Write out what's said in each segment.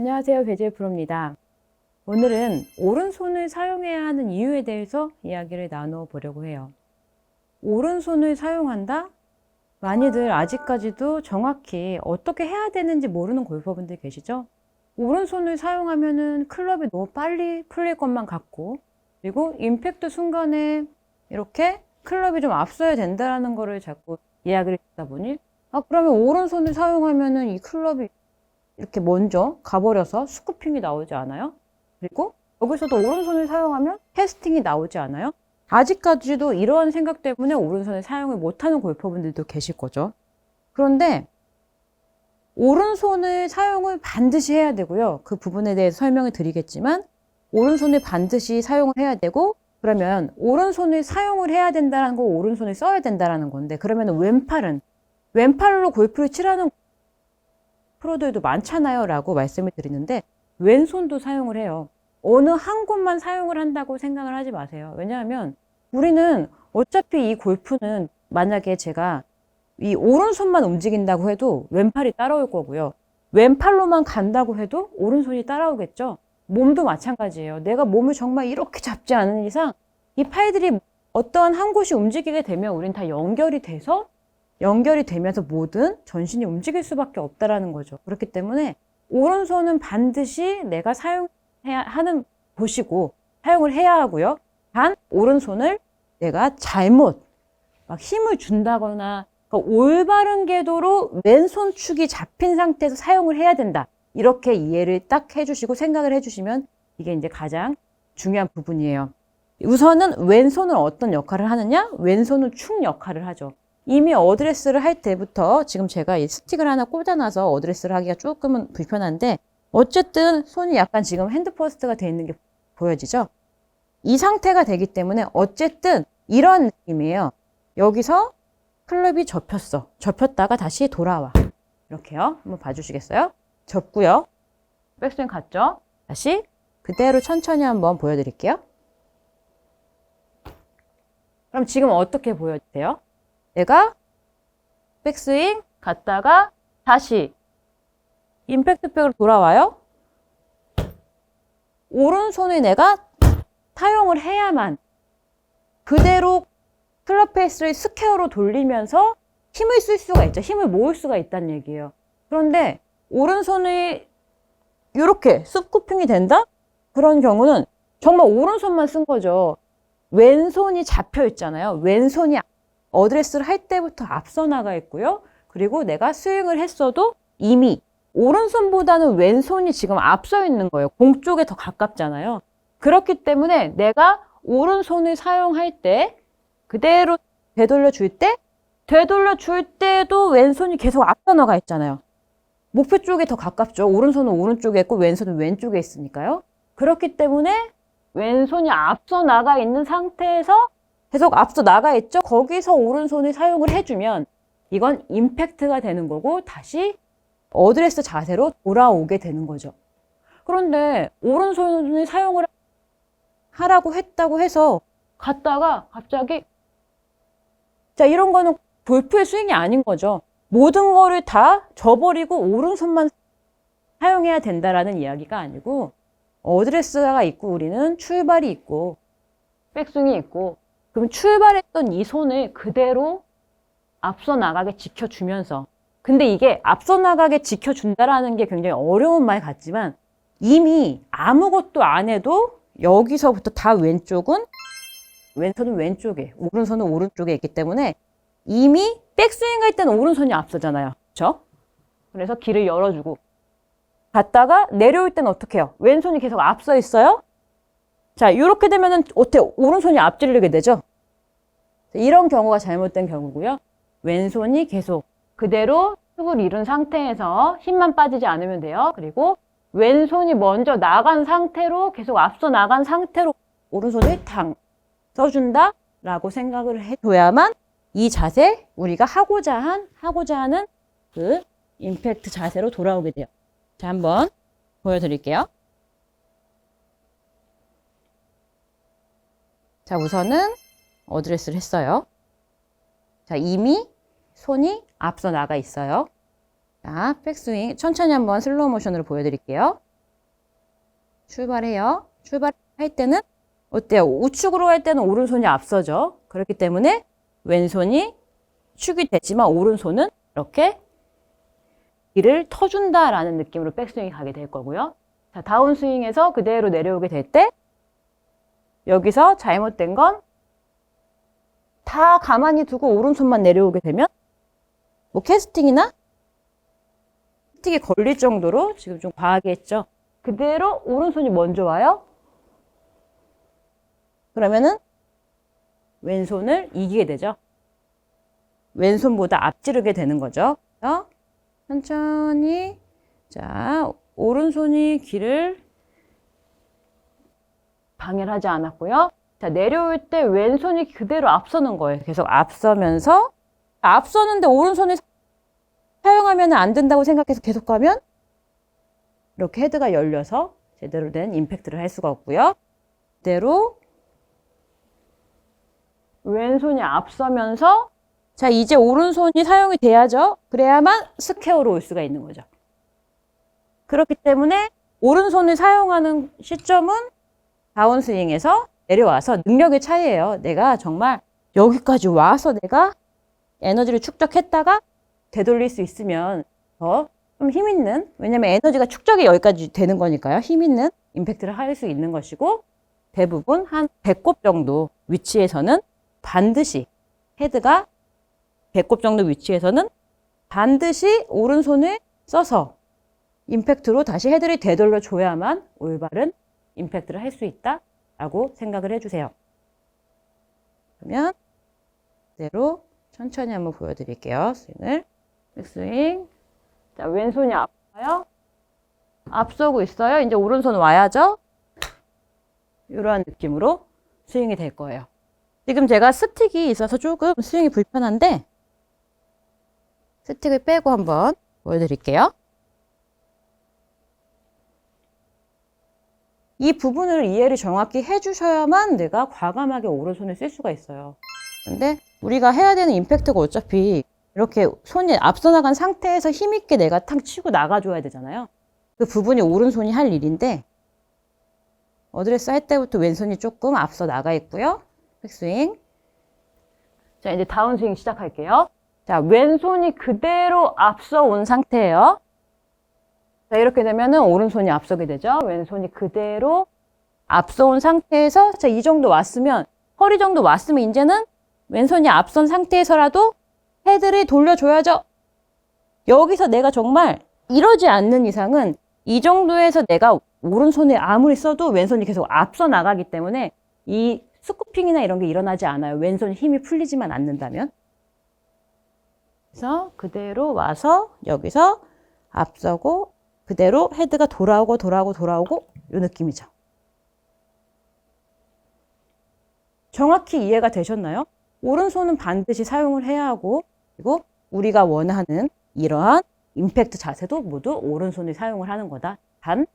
안녕하세요. 배지혜 프로입니다. 오늘은 오른손을 사용해야 하는 이유에 대해서 이야기를 나눠 보려고 해요. 오른손을 사용한다? 많이들 아직까지도 정확히 어떻게 해야 되는지 모르는 골퍼분들 계시죠? 오른손을 사용하면은 클럽이 너무 빨리 풀릴 것만 같고, 그리고 임팩트 순간에 이렇게 클럽이 좀 앞서야 된다는 거를 자꾸 이야기를 듣다 보니, 그러면 오른손을 사용하면은 이 클럽이 이렇게 먼저 가버려서 스쿠핑이 나오지 않아요? 그리고 여기서도 오른손을 사용하면 캐스팅이 나오지 않아요? 아직까지도 이러한 생각 때문에 오른손을 사용을 못하는 골퍼분들도 계실 거죠. 그런데 오른손을 사용을 반드시 해야 되고요. 그 부분에 대해서 설명을 드리겠지만 오른손을 반드시 사용을 해야 되고, 그러면 오른손을 사용을 해야 된다는 거, 오른손을 써야 된다는 건데, 그러면 왼팔로 골프를 치라는 프로들도 많잖아요 라고 말씀을 드리는데, 왼손도 사용을 해요. 어느 한 곳만 사용을 한다고 생각을 하지 마세요. 왜냐하면 우리는 어차피 이 골프는, 만약에 제가 이 오른손만 움직인다고 해도 왼팔이 따라올 거고요. 왼팔로만 간다고 해도 오른손이 따라오겠죠. 몸도 마찬가지예요. 내가 몸을 정말 이렇게 잡지 않은 이상 이 팔들이 어떠한 한 곳이 움직이게 되면 우린 다 연결이 되면서 모든 전신이 움직일 수밖에 없다라는 거죠. 그렇기 때문에 오른손은 반드시 내가 사용해야 하는 곳이고 사용을 해야 하고요. 단 오른손을 내가 잘못 막 힘을 준다거나, 그러니까 올바른 궤도로 왼손 축이 잡힌 상태에서 사용을 해야 된다. 이렇게 이해를 딱 해주시고 생각을 해주시면 이게 이제 가장 중요한 부분이에요. 우선은 왼손은 어떤 역할을 하느냐? 왼손은 축 역할을 하죠. 이미 어드레스를 할 때부터 지금 제가 이 스틱을 하나 꽂아놔서 어드레스를 하기가 조금은 불편한데, 어쨌든 손이 약간 지금 핸드 퍼스트가 되어 있는 게 보여지죠? 이 상태가 되기 때문에 어쨌든 이런 느낌이에요. 여기서 클럽이 접혔다가 다시 돌아와. 이렇게요. 한번 봐주시겠어요? 접고요. 백스윙 갔죠? 다시 그대로 천천히 한번 보여드릴게요. 그럼 지금 어떻게 보여주세요? 내가 백스윙 갔다가 다시 임팩트백으로 돌아와요. 오른손을 내가 사용을 해야만 그대로 클럽 페이스를 스퀘어로 돌리면서 힘을 쓸 수가 있죠. 힘을 모을 수가 있다는 얘기예요. 그런데 오른손이 이렇게 스쿠핑이 된다? 그런 경우는 정말 오른손만 쓴 거죠. 왼손이 잡혀 있잖아요. 왼손이 어드레스를 할 때부터 앞서 나가 있고요. 그리고 내가 스윙을 했어도 이미 오른손보다는 왼손이 지금 앞서 있는 거예요. 공 쪽에 더 가깝잖아요. 그렇기 때문에 내가 오른손을 사용할 때 그대로 되돌려 줄 때도 왼손이 계속 앞서 나가 있잖아요. 목표 쪽에 더 가깝죠. 오른손은 오른쪽에 있고 왼손은 왼쪽에 있으니까요. 그렇기 때문에 왼손이 앞서 나가 있는 상태에서 계속 앞서 나가 있죠. 거기서 오른손을 사용을 해주면 이건 임팩트가 되는 거고 다시 어드레스 자세로 돌아오게 되는 거죠. 그런데 오른손을 사용을 하라고 했다고 해서 갔다가 갑자기, 자, 이런 거는 골프의 스윙이 아닌 거죠. 모든 거를 다 저버리고 오른손만 사용해야 된다라는 이야기가 아니고, 어드레스가 있고 우리는 출발이 있고 백스윙이 있고, 그럼 출발했던 이 손을 그대로 앞서 나가게 지켜주면서, 근데 이게 앞서 나가게 지켜준다라는 게 굉장히 어려운 말 같지만 이미 아무것도 안 해도 여기서부터 다 왼손은 왼쪽에, 오른손은 오른쪽에 있기 때문에 이미 백스윙 할 때는 오른손이 앞서잖아요. 그렇죠? 그래서 길을 열어주고 갔다가 내려올 때는 어떻게 해요? 왼손이 계속 앞서 있어요. 자, 이렇게 되면은 어때요? 오른손이 앞질르게 되죠? 이런 경우가 잘못된 경우고요. 왼손이 계속 그대로 축을 이룬 상태에서 힘만 빠지지 않으면 돼요. 그리고 왼손이 먼저 나간 상태로, 계속 앞서 나간 상태로 오른손을 탕 써준다 라고 생각을 해줘야만 이 자세, 우리가 하고자 하는 그 임팩트 자세로 돌아오게 돼요. 자, 한번 보여드릴게요. 자, 우선은 어드레스를 했어요. 자, 이미 손이 앞서 나가 있어요. 자, 백스윙 천천히 한번 슬로우 모션으로 보여드릴게요. 출발해요. 출발할 때는 어때요? 우측으로 갈 때는 오른손이 앞서죠. 그렇기 때문에 왼손이 축이 되지만 오른손은 이렇게 길을 터준다라는 느낌으로 백스윙이 가게 될 거고요. 자, 다운스윙에서 그대로 내려오게 될 때 여기서 잘못된 건 다 가만히 두고 오른손만 내려오게 되면 뭐 캐스팅이나 스틱에 걸릴 정도로 지금 좀 과하게 했죠. 그대로 오른손이 먼저 와요. 그러면은 왼손을 이기게 되죠. 왼손보다 앞지르게 되는 거죠. 그래서 천천히 자 오른손이 길을 방해를 하지 않았고요. 자 내려올 때 왼손이 그대로 앞서는 거예요. 계속 앞서면서 앞서는데 오른손을 사용하면 안 된다고 생각해서 계속 가면 이렇게 헤드가 열려서 제대로 된 임팩트를 할 수가 없고요. 그대로 왼손이 앞서면서 자 이제 오른손이 사용이 돼야죠. 그래야만 스퀘어로 올 수가 있는 거죠. 그렇기 때문에 오른손을 사용하는 시점은 다운스윙에서 내려와서 능력의 차이예요. 내가 정말 여기까지 와서 내가 에너지를 축적했다가 되돌릴 수 있으면 더 좀 힘 있는, 왜냐면 에너지가 축적이 여기까지 되는 거니까요. 힘 있는 임팩트를 할 수 있는 것이고 대부분 한 배꼽 정도 위치에서는 반드시 헤드가 배꼽 정도 위치에서는 반드시 오른손을 써서 임팩트로 다시 헤드를 되돌려 줘야만 올바른 임팩트를 할 수 있다라고 생각을 해주세요. 그러면 그대로 천천히 한번 보여드릴게요. 스윙을. 백스윙. 자, 왼손이 앞서요. 앞서고 있어요. 이제 오른손 와야죠. 이러한 느낌으로 스윙이 될 거예요. 지금 제가 스틱이 있어서 조금 스윙이 불편한데 스틱을 빼고 한번 보여드릴게요. 이 부분을 이해를 정확히 해주셔야만 내가 과감하게 오른손을 쓸 수가 있어요. 근데 우리가 해야 되는 임팩트가 어차피 이렇게 손이 앞서 나간 상태에서 힘있게 내가 탕 치고 나가줘야 되잖아요. 그 부분이 오른손이 할 일인데 어드레스 할 때부터 왼손이 조금 앞서 나가 있고요. 백스윙. 자, 이제 다운스윙 시작할게요. 자, 왼손이 그대로 앞서 온 상태예요. 자, 이렇게 되면은 오른손이 앞서게 되죠. 왼손이 그대로 앞서 온 상태에서 자, 이 정도 왔으면 허리 정도 왔으면 이제는 왼손이 앞선 상태에서라도 헤드를 돌려줘야죠. 여기서 내가 정말 이러지 않는 이상은 이 정도에서 내가 오른손을 아무리 써도 왼손이 계속 앞서 나가기 때문에 이 스쿠핑이나 이런 게 일어나지 않아요. 왼손이 힘이 풀리지만 않는다면. 그래서 그대로 와서 여기서 앞서고 그대로 헤드가 돌아오고 이 느낌이죠. 정확히 이해가 되셨나요? 오른손은 반드시 사용을 해야 하고 그리고 우리가 원하는 이러한 임팩트 자세도 모두 오른손을 사용을 하는 거다. 단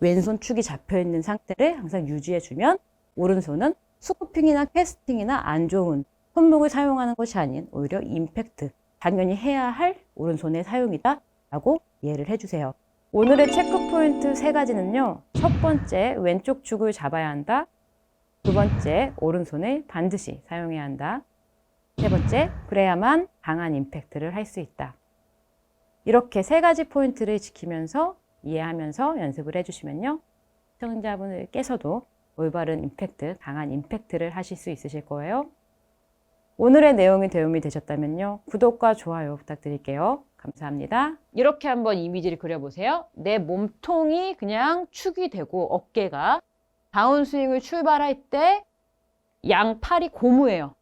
왼손 축이 잡혀있는 상태를 항상 유지해주면 오른손은 스쿠핑이나 캐스팅이나 안 좋은 손목을 사용하는 것이 아닌 오히려 임팩트, 당연히 해야 할 오른손의 사용이다 라고 이해를 해주세요. 오늘의 체크 포인트 3가지는요. 첫 번째, 왼쪽 축을 잡아야 한다. 두 번째, 오른손을 반드시 사용해야 한다. 세 번째, 그래야만 강한 임팩트를 할 수 있다. 이렇게 3가지 포인트를 지키면서 이해하면서 연습을 해주시면요. 시청자분들께서도 올바른 임팩트, 강한 임팩트를 하실 수 있으실 거예요. 오늘의 내용이 도움이 되셨다면요. 구독과 좋아요 부탁드릴게요. 감사합니다. 이렇게 한번 이미지를 그려보세요. 내 몸통이 그냥 축이 되고 어깨가 다운스윙을 출발할 때 양팔이 고무예요.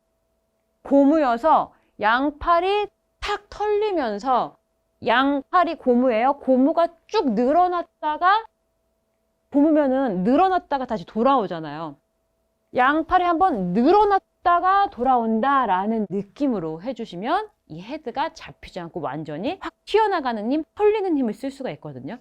고무여서 양팔이 탁 털리면서 양팔이 고무예요. 고무가 쭉 늘어났다가 고무면은 늘어났다가 다시 돌아오잖아요. 양팔이 한번 늘어났다가 돌아온다라는 느낌으로 해주시면 이 헤드가 잡히지 않고 완전히 확 튀어나가는 힘, 털리는 힘을 쓸 수가 있거든요.